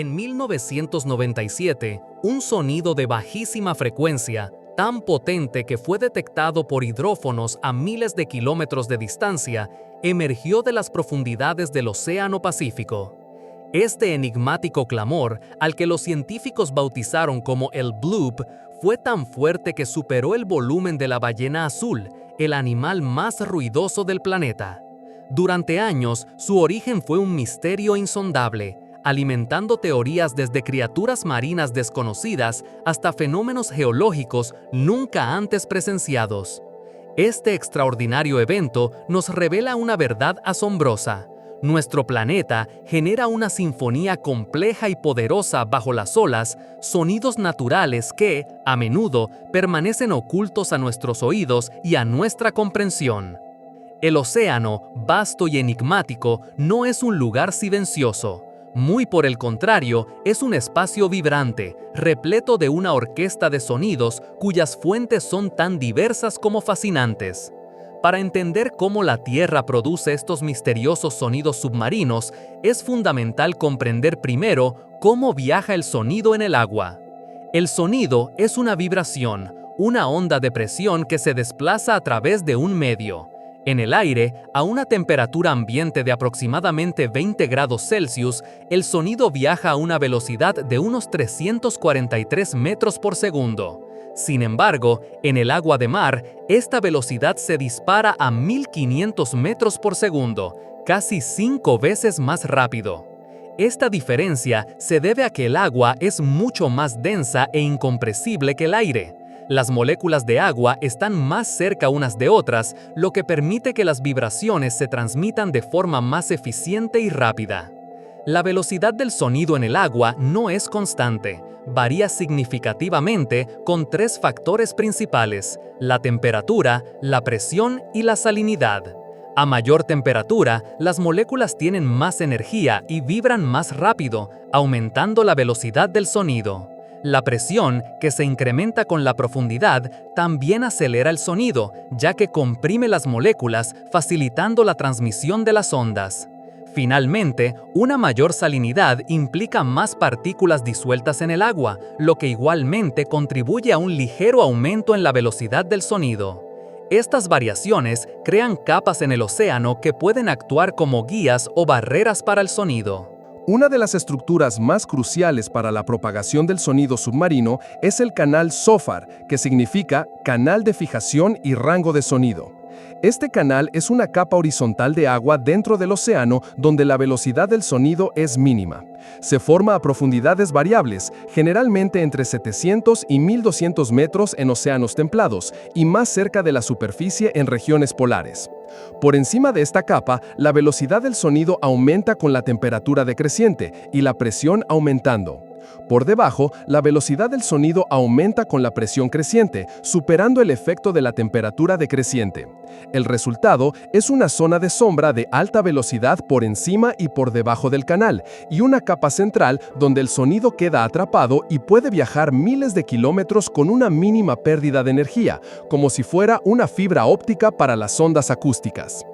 En 1997, un sonido de bajísima frecuencia, tan potente que fue detectado por hidrófonos a miles de kilómetros de distancia, emergió de las profundidades del Océano Pacífico. Este enigmático clamor, al que los científicos bautizaron como el bloop, fue tan fuerte que superó el volumen de la ballena azul, el animal más ruidoso del planeta. Durante años, su origen fue un misterio insondable, alimentando teorías desde criaturas marinas desconocidas hasta fenómenos geológicos nunca antes presenciados. Este extraordinario evento nos revela una verdad asombrosa. Nuestro planeta genera una sinfonía compleja y poderosa bajo las olas, sonidos naturales que, a menudo, permanecen ocultos a nuestros oídos y a nuestra comprensión. El océano, vasto y enigmático, no es un lugar silencioso. Muy por el contrario, es un espacio vibrante, repleto de una orquesta de sonidos cuyas fuentes son tan diversas como fascinantes. Para entender cómo la Tierra produce estos misteriosos sonidos submarinos, es fundamental comprender primero cómo viaja el sonido en el agua. El sonido es una vibración, una onda de presión que se desplaza a través de un medio. En el aire, a una temperatura ambiente de aproximadamente 20 grados Celsius, el sonido viaja a una velocidad de unos 343 metros por segundo. Sin embargo, en el agua de mar, esta velocidad se dispara a 1500 metros por segundo, casi 5 veces más rápido. Esta diferencia se debe a que el agua es mucho más densa e incompresible que el aire. Las moléculas de agua están más cerca unas de otras, lo que permite que las vibraciones se transmitan de forma más eficiente y rápida. La velocidad del sonido en el agua no es constante, varía significativamente con 3 factores principales: la temperatura, la presión y la salinidad. A mayor temperatura, las moléculas tienen más energía y vibran más rápido, aumentando la velocidad del sonido. La presión, que se incrementa con la profundidad, también acelera el sonido, ya que comprime las moléculas, facilitando la transmisión de las ondas. Finalmente, una mayor salinidad implica más partículas disueltas en el agua, lo que igualmente contribuye a un ligero aumento en la velocidad del sonido. Estas variaciones crean capas en el océano que pueden actuar como guías o barreras para el sonido. Una de las estructuras más cruciales para la propagación del sonido submarino es el canal SOFAR, que significa Canal de Fijación y Rango de Sonido. Este canal es una capa horizontal de agua dentro del océano donde la velocidad del sonido es mínima. Se forma a profundidades variables, generalmente entre 700 y 1200 metros en océanos templados y más cerca de la superficie en regiones polares. Por encima de esta capa, la velocidad del sonido aumenta con la temperatura decreciente y la presión aumentando. Por debajo, la velocidad del sonido aumenta con la presión creciente, superando el efecto de la temperatura decreciente. El resultado es una zona de sombra de alta velocidad por encima y por debajo del canal, y una capa central donde el sonido queda atrapado y puede viajar miles de kilómetros con una mínima pérdida de energía, como si fuera una fibra óptica para las ondas acústicas.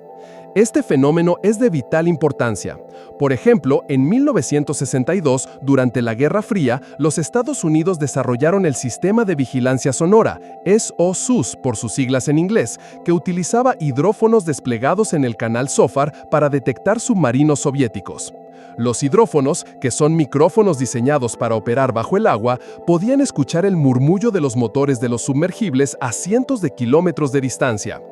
Este fenómeno es de vital importancia. Por ejemplo, en 1962, durante la Guerra Fría, los Estados Unidos desarrollaron el Sistema de Vigilancia Sonora, SOSUS por sus siglas en inglés, que utilizaba hidrófonos desplegados en el canal SOFAR para detectar submarinos soviéticos. Los hidrófonos, que son micrófonos diseñados para operar bajo el agua, podían escuchar el murmullo de los motores de los sumergibles a cientos de kilómetros de distancia.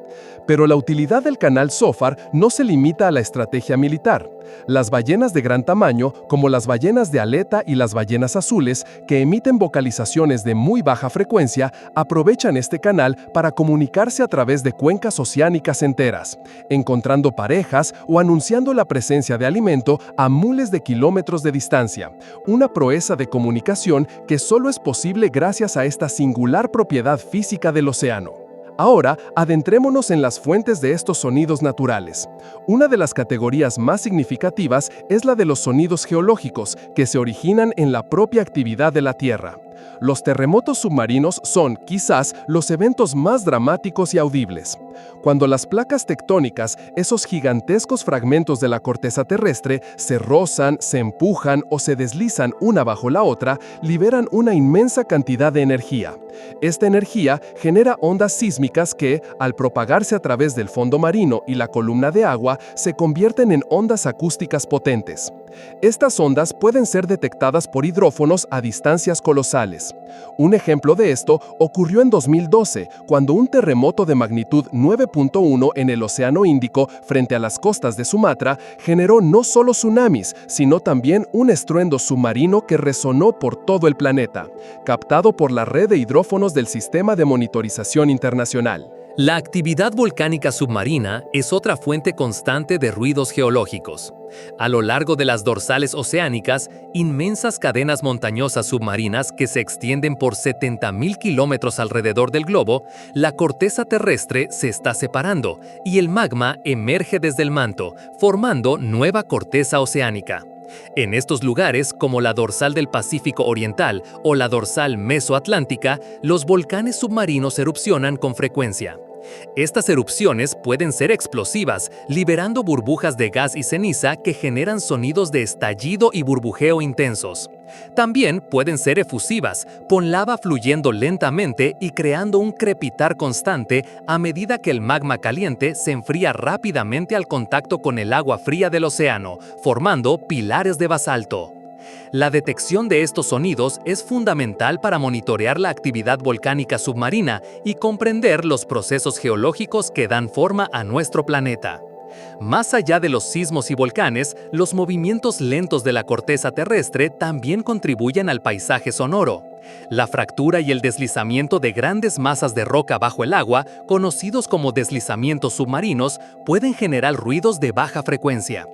Pero la utilidad del canal SOFAR no se limita a la estrategia militar. Las ballenas de gran tamaño, como las ballenas de aleta y las ballenas azules, que emiten vocalizaciones de muy baja frecuencia, aprovechan este canal para comunicarse a través de cuencas oceánicas enteras, encontrando parejas o anunciando la presencia de alimento a miles de kilómetros de distancia, una proeza de comunicación que solo es posible gracias a esta singular propiedad física del océano. Ahora, adentrémonos en las fuentes de estos sonidos naturales. Una de las categorías más significativas es la de los sonidos geológicos, que se originan en la propia actividad de la Tierra. Los terremotos submarinos son, quizás, los eventos más dramáticos y audibles. Cuando las placas tectónicas, esos gigantescos fragmentos de la corteza terrestre, se rozan, se empujan o se deslizan una bajo la otra, liberan una inmensa cantidad de energía. Esta energía genera ondas sísmicas que, al propagarse a través del fondo marino y la columna de agua, se convierten en ondas acústicas potentes. Estas ondas pueden ser detectadas por hidrófonos a distancias colosales. Un ejemplo de esto ocurrió en 2012, cuando un terremoto de magnitud 9.1 en el Océano Índico, frente a las costas de Sumatra, generó no solo tsunamis, sino también un estruendo submarino que resonó por todo el planeta, captado por la red de hidrófonos del Sistema de Monitorización Internacional. La actividad volcánica submarina es otra fuente constante de ruidos geológicos. A lo largo de las dorsales oceánicas, inmensas cadenas montañosas submarinas que se extienden por 70.000 kilómetros alrededor del globo, la corteza terrestre se está separando y el magma emerge desde el manto, formando nueva corteza oceánica. En estos lugares, como la dorsal del Pacífico Oriental o la dorsal mesoatlántica, los volcanes submarinos erupcionan con frecuencia. Estas erupciones pueden ser explosivas, liberando burbujas de gas y ceniza que generan sonidos de estallido y burbujeo intensos. También pueden ser efusivas, con lava fluyendo lentamente y creando un crepitar constante a medida que el magma caliente se enfría rápidamente al contacto con el agua fría del océano, formando pilares de basalto. La detección de estos sonidos es fundamental para monitorear la actividad volcánica submarina y comprender los procesos geológicos que dan forma a nuestro planeta. Más allá de los sismos y volcanes, los movimientos lentos de la corteza terrestre también contribuyen al paisaje sonoro. La fractura y el deslizamiento de grandes masas de roca bajo el agua, conocidos como deslizamientos submarinos, pueden generar ruidos de baja frecuencia.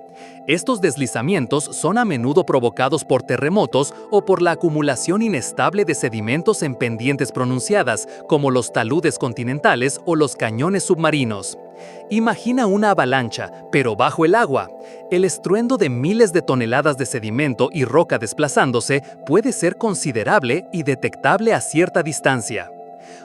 Estos deslizamientos son a menudo provocados por terremotos o por la acumulación inestable de sedimentos en pendientes pronunciadas, como los taludes continentales o los cañones submarinos. Imagina una avalancha, pero bajo el agua. El estruendo de miles de toneladas de sedimento y roca desplazándose puede ser considerable y detectable a cierta distancia.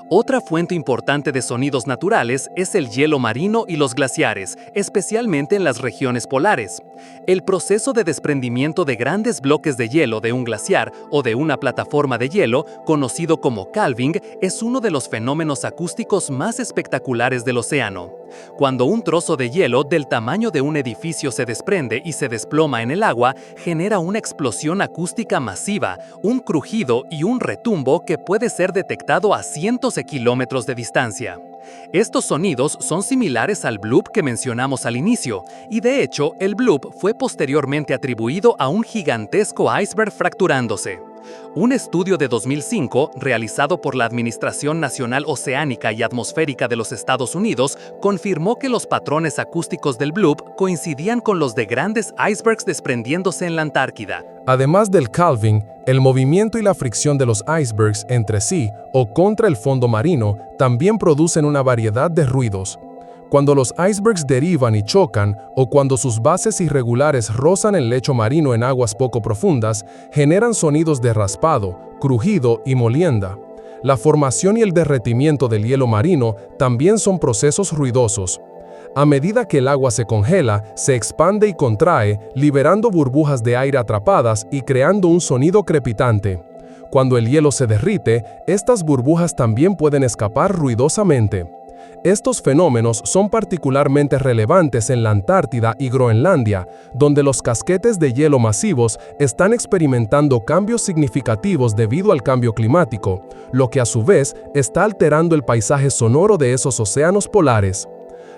Otra fuente importante de sonidos naturales es el hielo marino y los glaciares, especialmente en las regiones polares. El proceso de desprendimiento de grandes bloques de hielo de un glaciar o de una plataforma de hielo, conocido como calving, es uno de los fenómenos acústicos más espectaculares del océano. Cuando un trozo de hielo del tamaño de un edificio se desprende y se desploma en el agua, genera una explosión acústica masiva, un crujido y un retumbo que puede ser detectado a cientos de kilómetros de distancia. Estos sonidos son similares al bloop que mencionamos al inicio, y de hecho, el bloop fue posteriormente atribuido a un gigantesco iceberg fracturándose. Un estudio de 2005, realizado por la Administración Nacional Oceánica y Atmosférica de los Estados Unidos, confirmó que los patrones acústicos del bloop coincidían con los de grandes icebergs desprendiéndose en la Antártida. Además del calving, el movimiento y la fricción de los icebergs entre sí o contra el fondo marino también producen una variedad de ruidos. Cuando los icebergs derivan y chocan, o cuando sus bases irregulares rozan el lecho marino en aguas poco profundas, generan sonidos de raspado, crujido y molienda. La formación y el derretimiento del hielo marino también son procesos ruidosos. A medida que el agua se congela, se expande y contrae, liberando burbujas de aire atrapadas y creando un sonido crepitante. Cuando el hielo se derrite, estas burbujas también pueden escapar ruidosamente. Estos fenómenos son particularmente relevantes en la Antártida y Groenlandia, donde los casquetes de hielo masivos están experimentando cambios significativos debido al cambio climático, lo que a su vez está alterando el paisaje sonoro de esos océanos polares.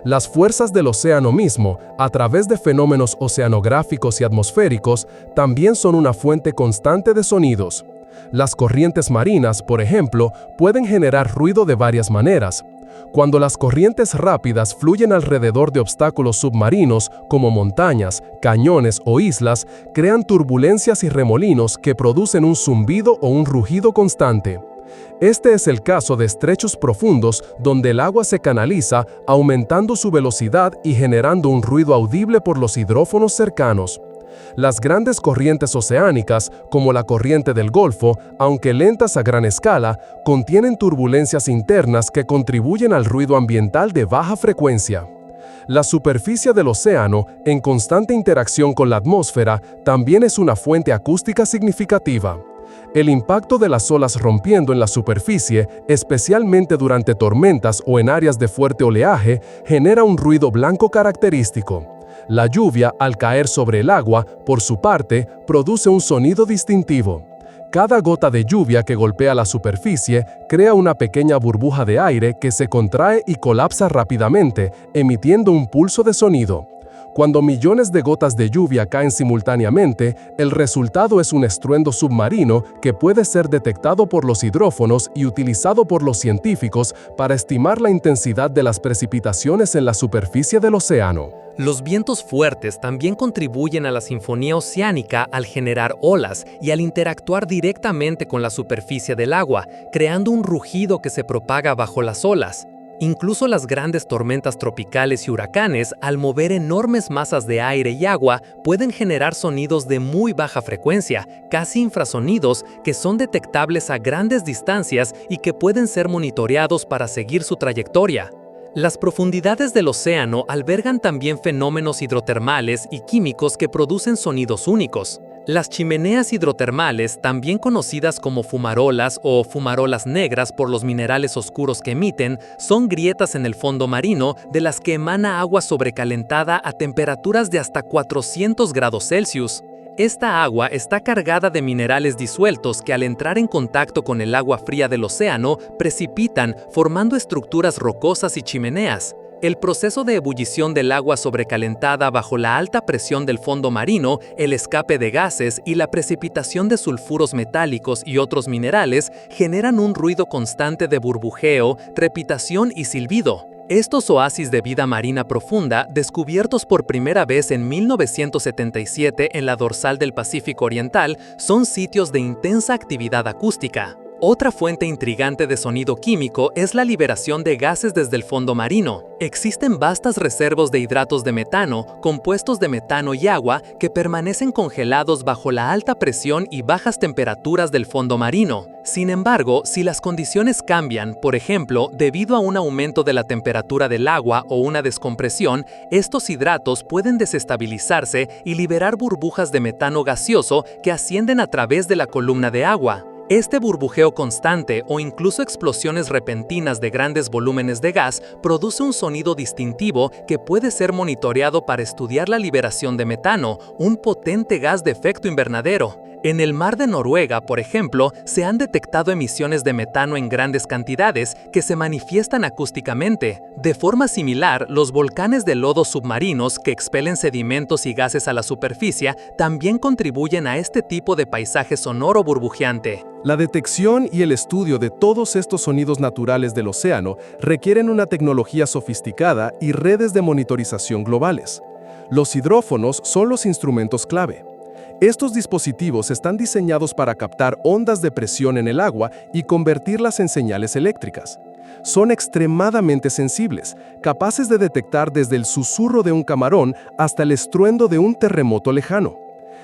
Las fuerzas del océano mismo, a través de fenómenos oceanográficos y atmosféricos, también son una fuente constante de sonidos. Las corrientes marinas, por ejemplo, pueden generar ruido de varias maneras. Cuando las corrientes rápidas fluyen alrededor de obstáculos submarinos, como montañas, cañones o islas, crean turbulencias y remolinos que producen un zumbido o un rugido constante. Este es el caso de estrechos profundos donde el agua se canaliza, aumentando su velocidad y generando un ruido audible por los hidrófonos cercanos. Las grandes corrientes oceánicas, como la corriente del Golfo, aunque lentas a gran escala, contienen turbulencias internas que contribuyen al ruido ambiental de baja frecuencia. La superficie del océano, en constante interacción con la atmósfera, también es una fuente acústica significativa. El impacto de las olas rompiendo en la superficie, especialmente durante tormentas o en áreas de fuerte oleaje, genera un ruido blanco característico. La lluvia, al caer sobre el agua, por su parte, produce un sonido distintivo. Cada gota de lluvia que golpea la superficie crea una pequeña burbuja de aire que se contrae y colapsa rápidamente, emitiendo un pulso de sonido. Cuando millones de gotas de lluvia caen simultáneamente, el resultado es un estruendo submarino que puede ser detectado por los hidrófonos y utilizado por los científicos para estimar la intensidad de las precipitaciones en la superficie del océano. Los vientos fuertes también contribuyen a la sinfonía oceánica al generar olas y al interactuar directamente con la superficie del agua, creando un rugido que se propaga bajo las olas. Incluso las grandes tormentas tropicales y huracanes, al mover enormes masas de aire y agua, pueden generar sonidos de muy baja frecuencia, casi infrasonidos, que son detectables a grandes distancias y que pueden ser monitoreados para seguir su trayectoria. Las profundidades del océano albergan también fenómenos hidrotermales y químicos que producen sonidos únicos. Las chimeneas hidrotermales, también conocidas como fumarolas o fumarolas negras por los minerales oscuros que emiten, son grietas en el fondo marino de las que emana agua sobrecalentada a temperaturas de hasta 400 grados Celsius. Esta agua está cargada de minerales disueltos que al entrar en contacto con el agua fría del océano precipitan, formando estructuras rocosas y chimeneas. El proceso de ebullición del agua sobrecalentada bajo la alta presión del fondo marino, el escape de gases y la precipitación de sulfuros metálicos y otros minerales generan un ruido constante de burbujeo, trepitación y silbido. Estos oasis de vida marina profunda, descubiertos por primera vez en 1977 en la dorsal del Pacífico Oriental, son sitios de intensa actividad acústica. Otra fuente intrigante de sonido químico es la liberación de gases desde el fondo marino. Existen vastas reservas de hidratos de metano, compuestos de metano y agua, que permanecen congelados bajo la alta presión y bajas temperaturas del fondo marino. Sin embargo, si las condiciones cambian, por ejemplo, debido a un aumento de la temperatura del agua o una descompresión, estos hidratos pueden desestabilizarse y liberar burbujas de metano gaseoso que ascienden a través de la columna de agua. Este burbujeo constante o incluso explosiones repentinas de grandes volúmenes de gas produce un sonido distintivo que puede ser monitoreado para estudiar la liberación de metano, un potente gas de efecto invernadero. En el mar de Noruega, por ejemplo, se han detectado emisiones de metano en grandes cantidades que se manifiestan acústicamente. De forma similar, los volcanes de lodo submarinos que expelen sedimentos y gases a la superficie también contribuyen a este tipo de paisaje sonoro burbujeante. La detección y el estudio de todos estos sonidos naturales del océano requieren una tecnología sofisticada y redes de monitorización globales. Los hidrófonos son los instrumentos clave. Estos dispositivos están diseñados para captar ondas de presión en el agua y convertirlas en señales eléctricas. Son extremadamente sensibles, capaces de detectar desde el susurro de un camarón hasta el estruendo de un terremoto lejano.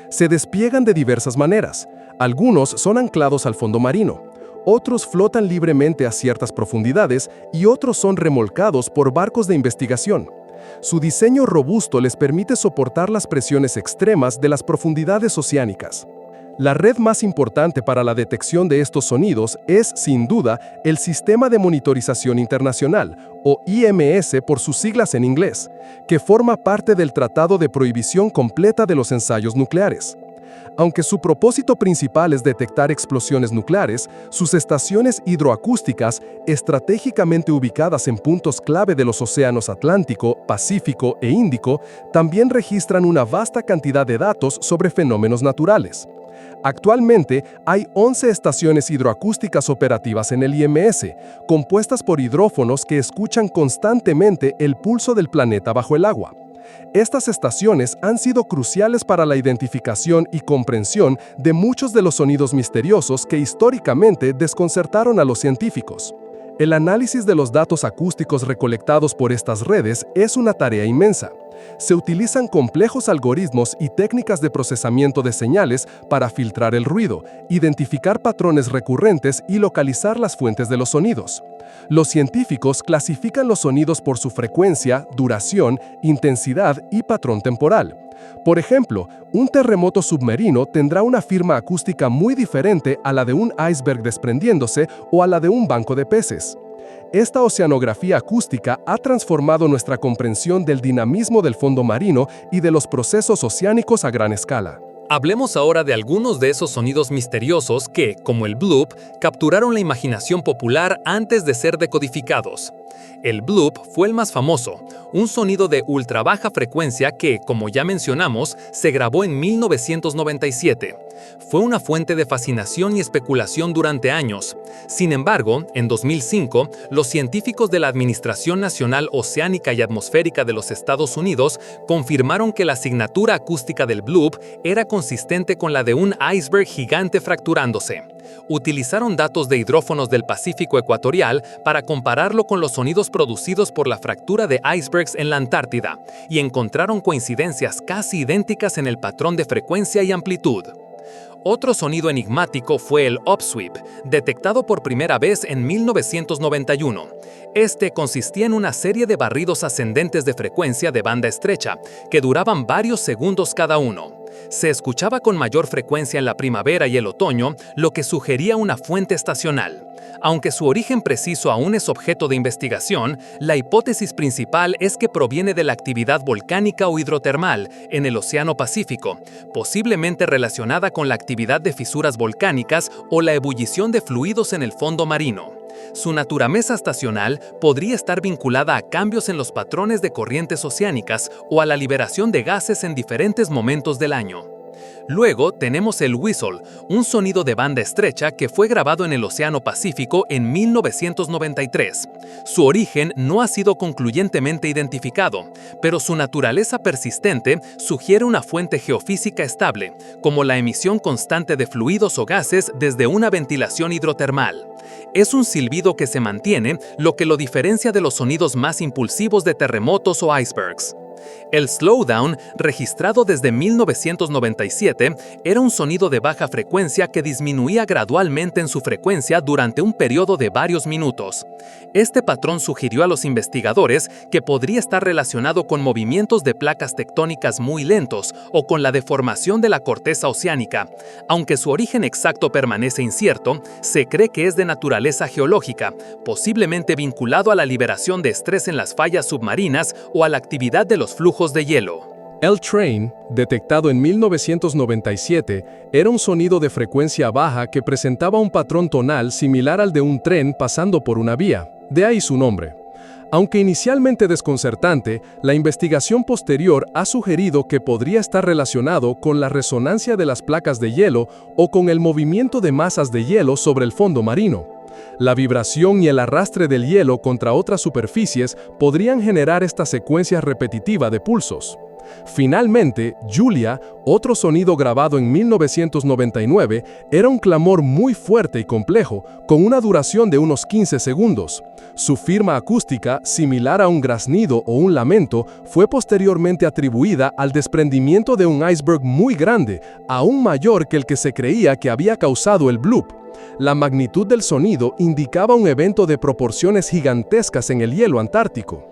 Se despliegan de diversas maneras. Algunos son anclados al fondo marino, otros flotan libremente a ciertas profundidades y otros son remolcados por barcos de investigación. Su diseño robusto les permite soportar las presiones extremas de las profundidades oceánicas. La red más importante para la detección de estos sonidos es, sin duda, el Sistema de Monitorización Internacional, o IMS por sus siglas en inglés, que forma parte del Tratado de Prohibición Completa de los Ensayos Nucleares. Aunque su propósito principal es detectar explosiones nucleares, sus estaciones hidroacústicas, estratégicamente ubicadas en puntos clave de los océanos Atlántico, Pacífico e Índico, también registran una vasta cantidad de datos sobre fenómenos naturales. Actualmente, hay 11 estaciones hidroacústicas operativas en el IMS, compuestas por hidrófonos que escuchan constantemente el pulso del planeta bajo el agua. Estas estaciones han sido cruciales para la identificación y comprensión de muchos de los sonidos misteriosos que históricamente desconcertaron a los científicos. El análisis de los datos acústicos recolectados por estas redes es una tarea inmensa. Se utilizan complejos algoritmos y técnicas de procesamiento de señales para filtrar el ruido, identificar patrones recurrentes y localizar las fuentes de los sonidos. Los científicos clasifican los sonidos por su frecuencia, duración, intensidad y patrón temporal. Por ejemplo, un terremoto submarino tendrá una firma acústica muy diferente a la de un iceberg desprendiéndose o a la de un banco de peces. Esta oceanografía acústica ha transformado nuestra comprensión del dinamismo del fondo marino y de los procesos oceánicos a gran escala. Hablemos ahora de algunos de esos sonidos misteriosos que, como el bloop, capturaron la imaginación popular antes de ser decodificados. El bloop fue el más famoso, un sonido de ultra baja frecuencia que, como ya mencionamos, se grabó en 1997. Fue una fuente de fascinación y especulación durante años. Sin embargo, en 2005, los científicos de la Administración Nacional Oceánica y Atmosférica de los Estados Unidos confirmaron que la asignatura acústica del bloop era consistente con la de un iceberg gigante fracturándose. Utilizaron datos de hidrófonos del Pacífico ecuatorial para compararlo con los sonidos producidos por la fractura de icebergs en la Antártida y encontraron coincidencias casi idénticas en el patrón de frecuencia y amplitud. Otro sonido enigmático fue el upsweep, detectado por primera vez en 1991. Este consistía en una serie de barridos ascendentes de frecuencia de banda estrecha, que duraban varios segundos cada uno. Se escuchaba con mayor frecuencia en la primavera y el otoño, lo que sugería una fuente estacional. Aunque su origen preciso aún es objeto de investigación, la hipótesis principal es que proviene de la actividad volcánica o hidrotermal en el Océano Pacífico, posiblemente relacionada con la actividad de fisuras volcánicas o la ebullición de fluidos en el fondo marino. Su naturaleza estacional podría estar vinculada a cambios en los patrones de corrientes oceánicas o a la liberación de gases en diferentes momentos del año. Luego tenemos el whistle, un sonido de banda estrecha que fue grabado en el Océano Pacífico en 1993. Su origen no ha sido concluyentemente identificado, pero su naturaleza persistente sugiere una fuente geofísica estable, como la emisión constante de fluidos o gases desde una ventilación hidrotermal. Es un silbido que se mantiene, lo que lo diferencia de los sonidos más impulsivos de terremotos o icebergs. El slowdown, registrado desde 1997, era un sonido de baja frecuencia que disminuía gradualmente en su frecuencia durante un periodo de varios minutos. Este patrón sugirió a los investigadores que podría estar relacionado con movimientos de placas tectónicas muy lentos o con la deformación de la corteza oceánica. Aunque su origen exacto permanece incierto, se cree que es de naturaleza geológica, posiblemente vinculado a la liberación de estrés en las fallas submarinas o a la actividad de los flujos de hielo. El train, detectado en 1997, era un sonido de frecuencia baja que presentaba un patrón tonal similar al de un tren pasando por una vía, de ahí su nombre. Aunque inicialmente desconcertante, la investigación posterior ha sugerido que podría estar relacionado con la resonancia de las placas de hielo o con el movimiento de masas de hielo sobre el fondo marino. La vibración y el arrastre del hielo contra otras superficies podrían generar esta secuencia repetitiva de pulsos. Finalmente, Julia, otro sonido grabado en 1999, era un clamor muy fuerte y complejo, con una duración de unos 15 segundos. Su firma acústica, similar a un graznido o un lamento, fue posteriormente atribuida al desprendimiento de un iceberg muy grande, aún mayor que el que se creía que había causado el bloop. La magnitud del sonido indicaba un evento de proporciones gigantescas en el hielo antártico.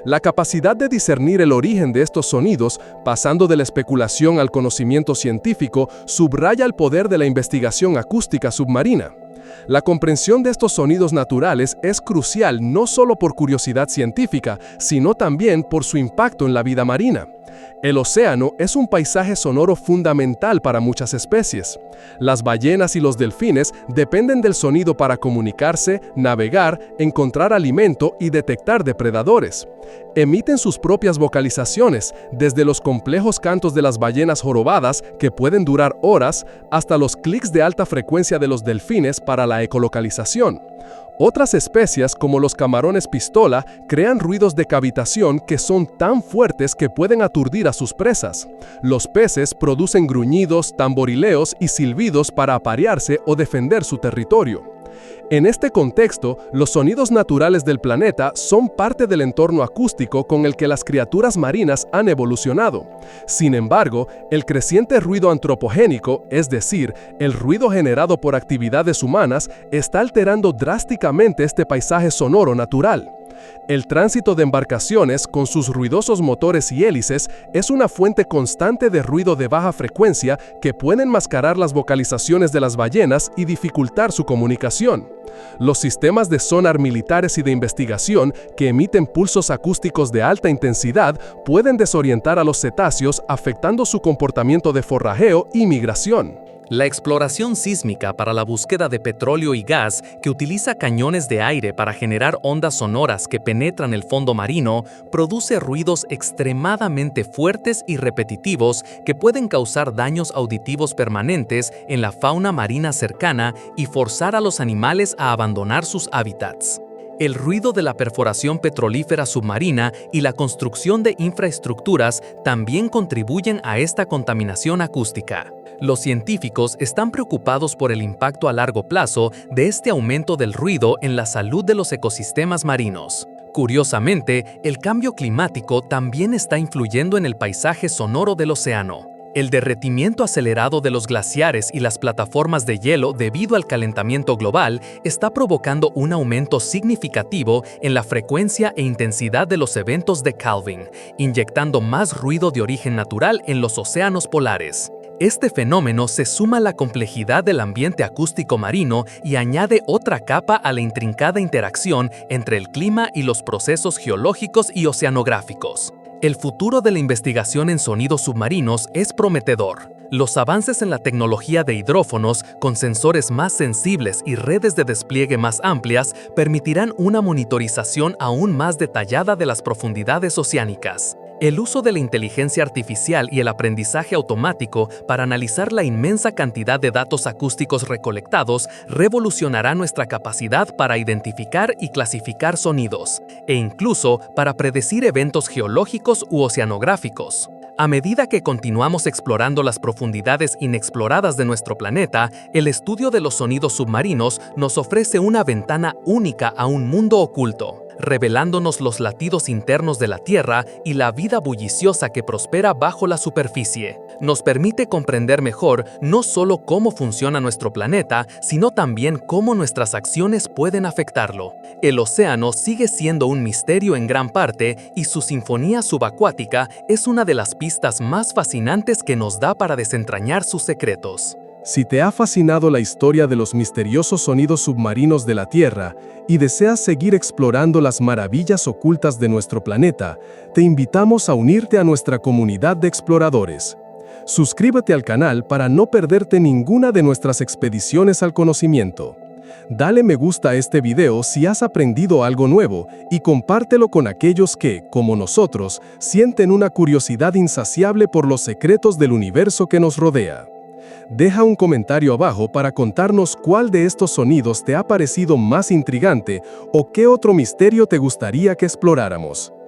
La capacidad de discernir el origen de estos sonidos, pasando de la especulación al conocimiento científico, subraya el poder de la investigación acústica submarina. La comprensión de estos sonidos naturales es crucial no solo por curiosidad científica, sino también por su impacto en la vida marina. El océano es un paisaje sonoro fundamental para muchas especies. Las ballenas y los delfines dependen del sonido para comunicarse, navegar, encontrar alimento y detectar depredadores. Emiten sus propias vocalizaciones, desde los complejos cantos de las ballenas jorobadas, que pueden durar horas, hasta los clics de alta frecuencia de los delfines para la ecolocalización. Otras especies, como los camarones pistola, crean ruidos de cavitación que son tan fuertes que pueden aturdir a sus presas. Los peces producen gruñidos, tamborileos y silbidos para aparearse o defender su territorio. En este contexto, los sonidos naturales del planeta son parte del entorno acústico con el que las criaturas marinas han evolucionado. Sin embargo, el creciente ruido antropogénico, es decir, el ruido generado por actividades humanas, está alterando drásticamente este paisaje sonoro natural. El tránsito de embarcaciones, con sus ruidosos motores y hélices, es una fuente constante de ruido de baja frecuencia que pueden mascarar las vocalizaciones de las ballenas y dificultar su comunicación. Los sistemas de sonar militares y de investigación, que emiten pulsos acústicos de alta intensidad, pueden desorientar a los cetáceos, afectando su comportamiento de forrajeo y migración. La exploración sísmica para la búsqueda de petróleo y gas, que utiliza cañones de aire para generar ondas sonoras que penetran el fondo marino, produce ruidos extremadamente fuertes y repetitivos que pueden causar daños auditivos permanentes en la fauna marina cercana y forzar a los animales a abandonar sus hábitats. El ruido de la perforación petrolífera submarina y la construcción de infraestructuras también contribuyen a esta contaminación acústica. Los científicos están preocupados por el impacto a largo plazo de este aumento del ruido en la salud de los ecosistemas marinos. Curiosamente, el cambio climático también está influyendo en el paisaje sonoro del océano. El derretimiento acelerado de los glaciares y las plataformas de hielo debido al calentamiento global está provocando un aumento significativo en la frecuencia e intensidad de los eventos de Calvin, inyectando más ruido de origen natural en los océanos polares. Este fenómeno se suma a la complejidad del ambiente acústico marino y añade otra capa a la intrincada interacción entre el clima y los procesos geológicos y oceanográficos. El futuro de la investigación en sonidos submarinos es prometedor. Los avances en la tecnología de hidrófonos, con sensores más sensibles y redes de despliegue más amplias, permitirán una monitorización aún más detallada de las profundidades oceánicas. El uso de la inteligencia artificial y el aprendizaje automático para analizar la inmensa cantidad de datos acústicos recolectados revolucionará nuestra capacidad para identificar y clasificar sonidos, e incluso para predecir eventos geológicos u oceanográficos. A medida que continuamos explorando las profundidades inexploradas de nuestro planeta, el estudio de los sonidos submarinos nos ofrece una ventana única a un mundo oculto, revelándonos los latidos internos de la Tierra y la vida bulliciosa que prospera bajo la superficie. Nos permite comprender mejor no solo cómo funciona nuestro planeta, sino también cómo nuestras acciones pueden afectarlo. El océano sigue siendo un misterio en gran parte y su sinfonía subacuática es una de las pistas más fascinantes que nos da para desentrañar sus secretos. Si te ha fascinado la historia de los misteriosos sonidos submarinos de la Tierra y deseas seguir explorando las maravillas ocultas de nuestro planeta, te invitamos a unirte a nuestra comunidad de exploradores. Suscríbete al canal para no perderte ninguna de nuestras expediciones al conocimiento. Dale me gusta a este video si has aprendido algo nuevo y compártelo con aquellos que, como nosotros, sienten una curiosidad insaciable por los secretos del universo que nos rodea. Deja un comentario abajo para contarnos cuál de estos sonidos te ha parecido más intrigante o qué otro misterio te gustaría que exploráramos.